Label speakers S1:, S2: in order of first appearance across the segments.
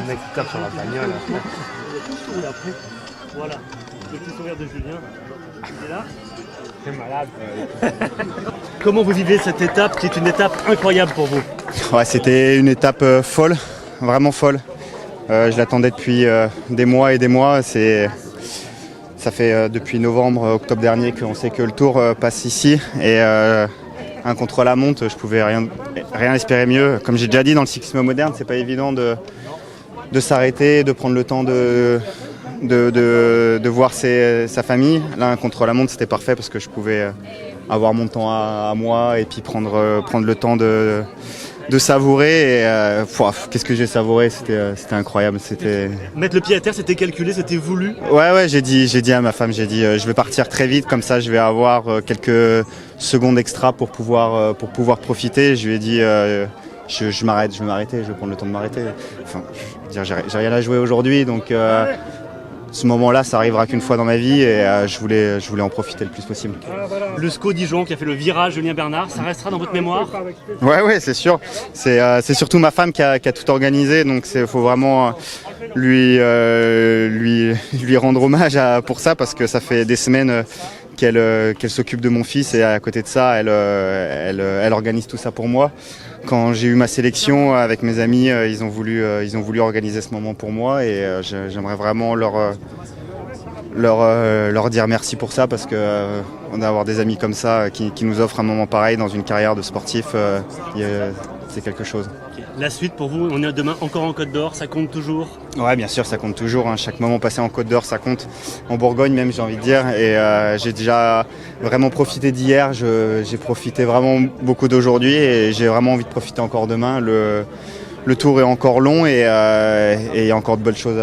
S1: mec qui tape sur la bagnole.
S2: Et après, voilà, le petit sourire de Julien. Il est là.
S1: T'es malade.
S2: Comment vous vivez cette étape qui est une étape incroyable pour vous?
S3: Ouais, c'était une étape folle, vraiment folle. Je l'attendais depuis des mois et des mois. Ça fait depuis novembre, octobre dernier qu'on sait que le Tour passe ici. Et un contre-la-montre, je pouvais rien espérer mieux. Comme j'ai déjà dit, dans le cyclisme moderne, c'est pas évident de s'arrêter, de prendre le temps de voir sa famille. Là, un contre-la-montre, c'était parfait parce que je pouvais avoir mon temps à moi et puis prendre le temps de savourer. Et qu'est-ce que j'ai savouré, c'était incroyable.
S2: Mettre le pied à terre, c'était calculé, c'était voulu.
S3: Ouais, j'ai dit à ma femme, je vais partir très vite, comme ça je vais avoir quelques secondes extra pour pouvoir profiter. Je lui ai dit je m'arrête, je vais m'arrêter, je vais prendre le temps de m'arrêter. Enfin, je veux dire, j'ai rien à jouer aujourd'hui, donc ce moment-là, ça arrivera qu'une fois dans ma vie et je voulais en profiter le plus possible.
S2: Le SCO Dijon qui a fait le virage Julien Bernard, ça restera dans votre mémoire?
S3: Ouais, c'est sûr. C'est surtout ma femme qui a tout organisé, donc il faut vraiment lui rendre hommage pour ça, parce que ça fait des semaines qu'elle s'occupe de mon fils et à côté de ça, elle organise tout ça pour moi. Quand j'ai eu ma sélection avec mes amis, ils ont voulu organiser ce moment pour moi et j'aimerais vraiment leur dire merci pour ça, parce que d'avoir des amis comme ça qui nous offrent un moment pareil dans une carrière de sportif, c'est quelque chose.
S2: La suite pour vous, on est demain encore en Côte d'Or, ça compte toujours?
S3: Ouais, bien sûr, ça compte toujours. Hein. Chaque moment passé en Côte d'Or, ça compte. En Bourgogne même, j'ai envie de dire. Et j'ai déjà vraiment profité d'hier. J'ai profité vraiment beaucoup d'aujourd'hui et j'ai vraiment envie de profiter encore demain. Le tour est encore long et il y a encore de belles choses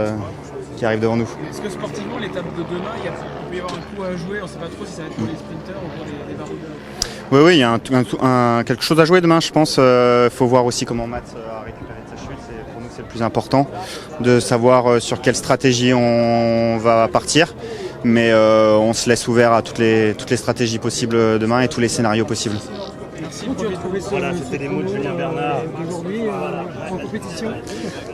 S3: qui arrivent devant nous.
S4: Est-ce que sportivement, l'étape de demain, il peut y avoir un coup à jouer? On ne sait pas trop si ça va être pour les sprinters ou pour les barreaux.
S3: Oui, il y a quelque chose à jouer demain, je pense. Faut voir aussi comment Mats a récupéré de sa chute. Pour nous, c'est le plus important, de savoir sur quelle stratégie on va partir. Mais on se laisse ouvert à toutes les stratégies possibles demain et tous les scénarios possibles.
S4: Merci.
S2: Voilà, c'était les mots de Julien Bernard.
S4: Aujourd'hui, en compétition.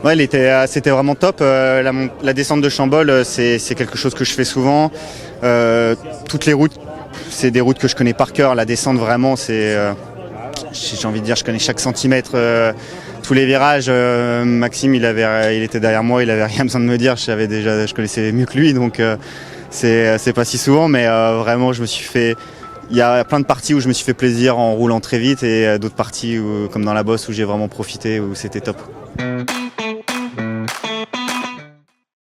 S3: Ouais, c'était vraiment top. La descente de Chambol, c'est quelque chose que je fais souvent. Toutes les routes, c'est des routes que je connais par cœur. La descente, vraiment, j'ai envie de dire, je connais chaque centimètre, tous les virages. Maxime, il était derrière moi, il avait rien besoin de me dire. Je connaissais mieux que lui, donc c'est pas si souvent, mais vraiment, il y a plein de parties où je me suis fait plaisir en roulant très vite et d'autres parties comme dans la bosse où j'ai vraiment profité, où c'était top.